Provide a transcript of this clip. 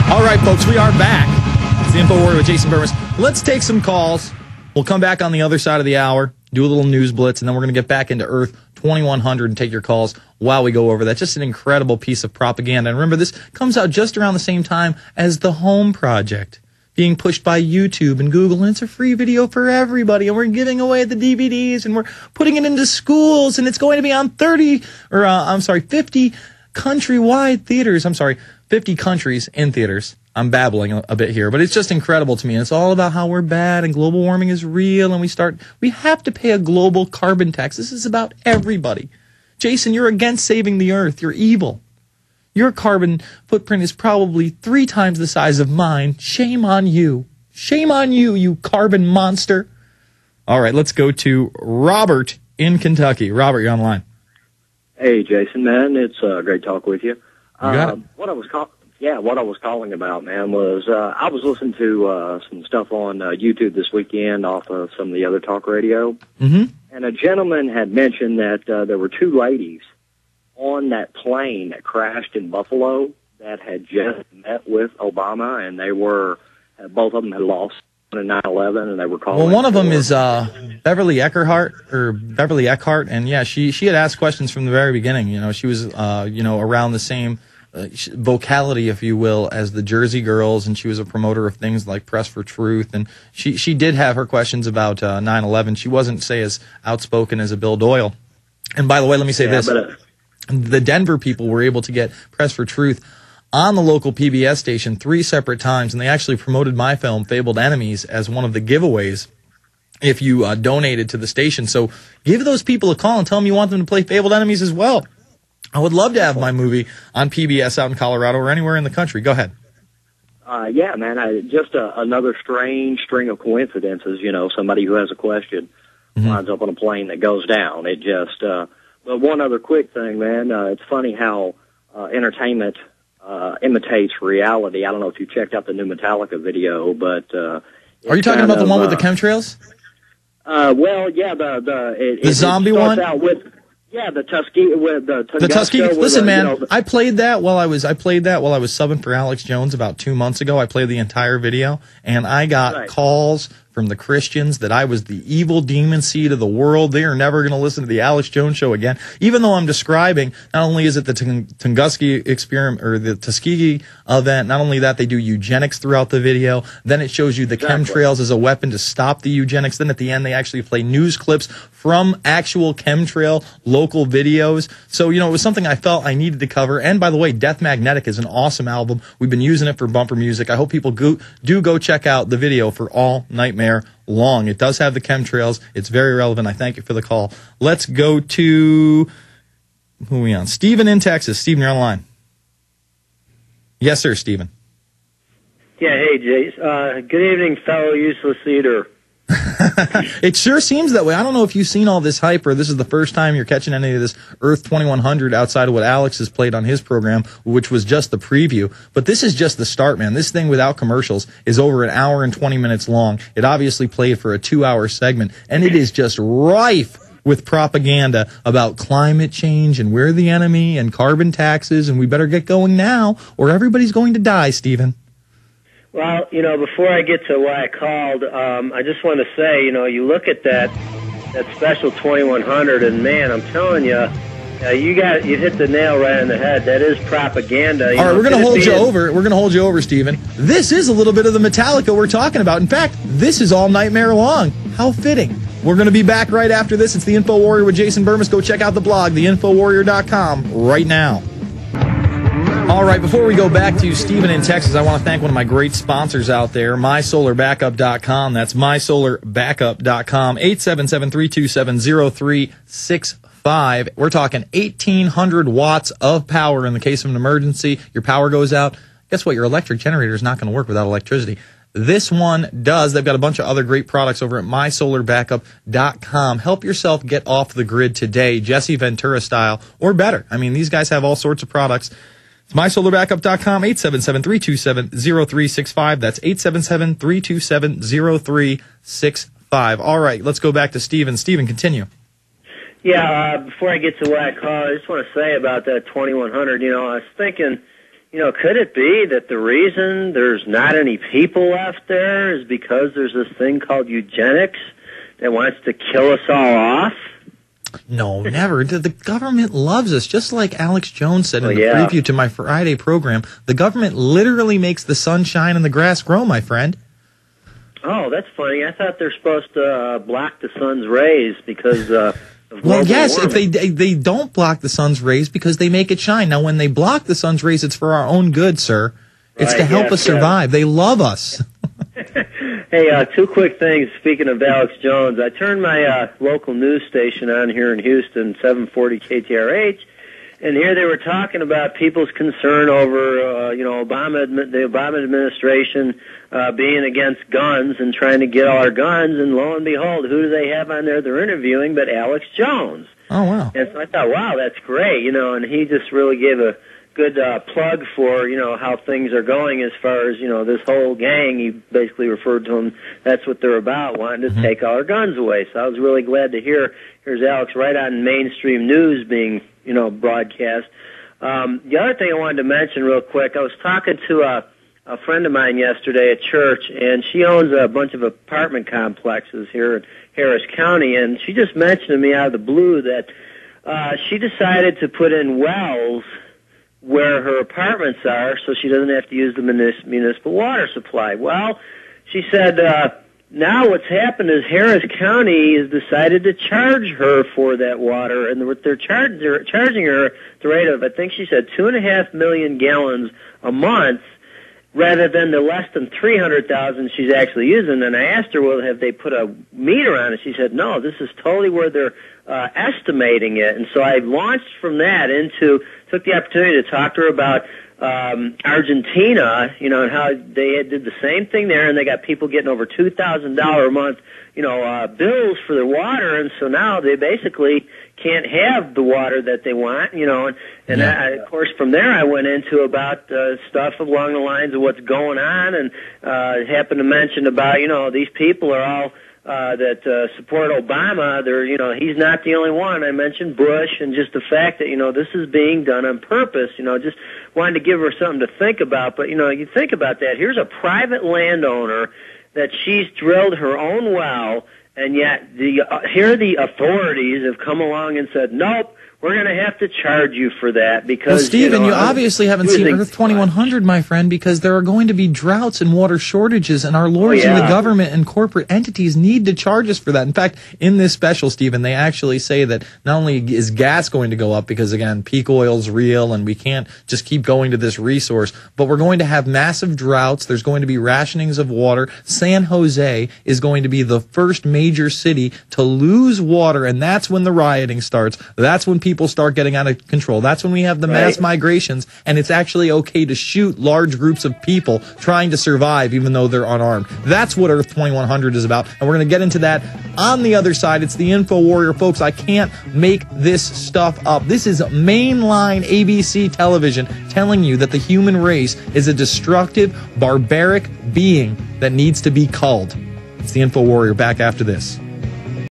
All right, folks, we are back. It's the Infowarrior with Jason Bermas. Let's take some calls. We'll come back on the other side of the hour, do a little news blitz, and then we're going to get back into Earth 2100 and take your calls while we go over that. Just an incredible piece of propaganda. And remember, this comes out just around the same time as the Home Project being pushed by YouTube and Google, and it's a free video for everybody, and we're giving away the DVDs, and we're putting it into schools, and it's going to be on 50 countrywide theaters. 50 countries in theaters. I'm babbling a bit here, but it's just incredible to me. And it's all about how we're bad and global warming is real, and we have to pay a global carbon tax. This is about everybody. Jason, you're against saving the earth. You're evil. Your carbon footprint is probably 3 times the size of mine. Shame on you. Shame on you, you carbon monster. All right, let's go to Robert in Kentucky. Robert, you're on the line. Hey, Jason, man, it's great talk with you. You got it. What I was calling about, man, was I was listening to some stuff on YouTube this weekend off of some of the other talk radio, and a gentleman had mentioned that there were 2 ladies on that plane that crashed in Buffalo that had just met with Obama, and they were both of them had lost in 9/11, and they were calling. Well, one of them is Beverly Eckhart, and yeah, she had asked questions from the very beginning. You know, she was around the same vocality, if you will, as the Jersey Girls, and she was a promoter of things like Press for Truth, and she did have her questions about 9/11. She wasn't, say, as outspoken as a Bill Doyle. And by the way, let me say this. The Denver people were able to get Press for Truth on the local PBS station 3 separate times, and they actually promoted my film, Fabled Enemies, as one of the giveaways if you donated to the station. So give those people a call and tell them you want them to play Fabled Enemies as well. I would love to have my movie on PBS out in Colorado or anywhere in the country. Go ahead. Yeah, man, just another strange string of coincidences. You know, somebody who has a question winds up on a plane that goes down. It just... But one other quick thing, man. It's funny how entertainment imitates reality. I don't know if you checked out the new Metallica video, but are you talking about the one with the chemtrails? Well, yeah, the zombie one. The Tuskegee. Listen, man, I played that while I was subbing for Alex Jones about 2 months ago. I played the entire video, and I got calls from the Christians that I was the evil demon seed of the world. They are never going to listen to the Alex Jones show again. Even though I'm describing, not only is it the Tunguska experiment or the Tuskegee event, not only that, they do eugenics throughout the video. Then it shows you the chemtrails as a weapon to stop the eugenics. Then at the end, they actually play news clips from actual chemtrail local videos. So, you know, it was something I felt I needed to cover. And by the way, Death Magnetic is an awesome album. We've been using it for bumper music. I hope people do go check out the video for All Nightmare Long. It does have the chemtrails. It's very relevant. I thank you for the call. Let's go to, who are we on? Stephen in Texas. Stephen, you're on the line. Yes, sir, Stephen. Yeah, hey, Jace. Good evening, fellow useless eater. It sure seems that way. I don't know if you've seen all this hype or this is the first time you're catching any of this Earth 2100 outside of what Alex has played on his program, which was just the preview. But this is just the start, man. This thing without commercials is over an hour and 20 minutes long. It obviously played for a 2-hour segment, and it is just rife with propaganda about climate change and we're the enemy and carbon taxes, and we better get going now or everybody's going to die, Stephen. Well, you know, before I get to why I called, I just want to say, you know, you look at that special 2100, and man, I'm telling you, you hit the nail right on the head. That is propaganda. All right, we're going to hold you over. We're going to hold you over, Stephen. This is a little bit of the Metallica we're talking about. In fact, this is All Nightmare Long. How fitting. We're going to be back right after this. It's the Infowarrior with Jason Bermas. Go check out the blog, theinfowarrior.com, right now. All right, before we go back to Stephen in Texas, I want to thank one of my great sponsors out there, mysolarbackup.com. That's mysolarbackup.com, 877-327-0365. We're talking 1,800 watts of power in the case of an emergency. Your power goes out. Guess what? Your electric generator is not going to work without electricity. This one does. They've got a bunch of other great products over at mysolarbackup.com. Help yourself get off the grid today, Jesse Ventura style, or better. I mean, these guys have all sorts of products. It's mysolarbackup.com, 877-327-0365. That's 877-327-0365. All right, let's go back to Stephen. Stephen, continue. Yeah, before I get to what I call, I just want to say about that 2100, you know, I was thinking, could it be that the reason there's not any people left there is because there's this thing called eugenics that wants to kill us all off? No, never. The government loves us. Just like Alex Jones said in the preview to my Friday program, the government literally makes the sun shine and the grass grow, my friend. Oh, that's funny. I thought they're supposed to block the sun's rays because of well, yes, warming. if they don't block the sun's rays because they make it shine. Now, when they block the sun's rays, it's for our own good, sir. It's to help us survive. They love us. Hey, two quick things. Speaking of Alex Jones, I turned my local news station on here in Houston, 740 KTRH, and here they were talking about people's concern over, the Obama administration being against guns and trying to get all our guns. And lo and behold, who do they have on there they're interviewing but Alex Jones? Oh, wow. And so I thought, wow, that's great, and he just really gave a good plug for, how things are going as far as, this whole gang. He basically referred to them, that's what they're about, wanting to take all our guns away. So I was really glad to here's Alex right on mainstream news being, broadcast. The other thing I wanted to mention real quick, I was talking to a friend of mine yesterday at church, and she owns a bunch of apartment complexes here in Harris County, and she just mentioned to me out of the blue that she decided to put in wells where her apartments are so she doesn't have to use the municipal water supply. Well, she said now what's happened is Harris County has decided to charge her for that water, and they're charging her at the rate of, I think she said, 2.5 million gallons a month, rather than the less than 300,000 she's actually using. And I asked her, well, have they put a meter on it? She said, no, this is totally where they're estimating it. And so I launched from that took the opportunity to talk to her about Argentina, and how they did the same thing there, and they got people getting over $2,000 a month, bills for their water, and so now they basically can't have the water that they want, and of course from there I went into about stuff along the lines of what's going on, and happened to mention about, these people are all that support Obama. They're, he's not the only one. I mentioned Bush, and just the fact that, this is being done on purpose. Just wanted to give her something to think about. But, you think about that. Here's a private landowner that she's drilled her own well, and yet here the authorities have come along and said, nope, we're going to have to charge you for that because... Well, Stephen, you obviously haven't seen Earth 2100, my friend, because there are going to be droughts and water shortages, and our lords in the government and corporate entities need to charge us for that. In fact, in this special, Stephen, they actually say that not only is gas going to go up because, again, peak oil's real and we can't just keep going to this resource, but we're going to have massive droughts. There's going to be rationings of water. San Jose is going to be the first major city to lose water, and that's when the rioting starts. That's when people start getting out of control. That's when we have the mass migrations, and it's actually okay to shoot large groups of people trying to survive even though they're unarmed. That's what Earth 2100 is about, and we're going to get into that on the other side. It's the Infowarrior, folks. I can't make this stuff up. This is mainline ABC television telling you that the human race is a destructive, barbaric being that needs to be culled. It's the Infowarrior, back after this.